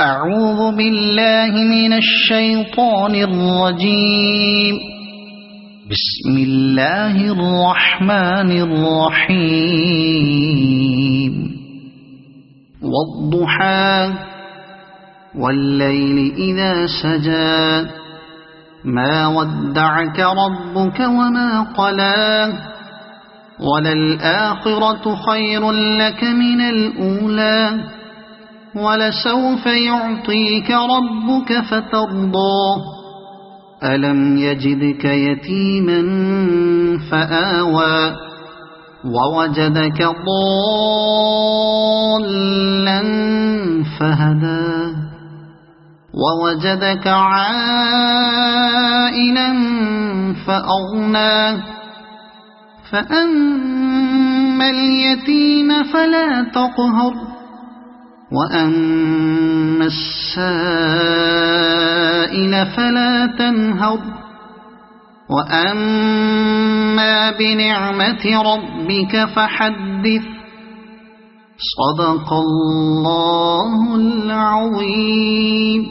أعوذ بالله من الشيطان الرجيم. بسم الله الرحمن الرحيم. والضحى والليل إذا سجى ما ودعك ربك وما قلى وللآخرة خير لك من الأولى ولسوف يعطيك ربك فترضى ألم يجدك يتيما فآوى ووجدك ضالا فهدى ووجدك عائلا فأغنى فأما اليتيم فلا تقهر وأما السائل فلا تنهر وأما بنعمة ربك فحدث. صدق الله العظيم.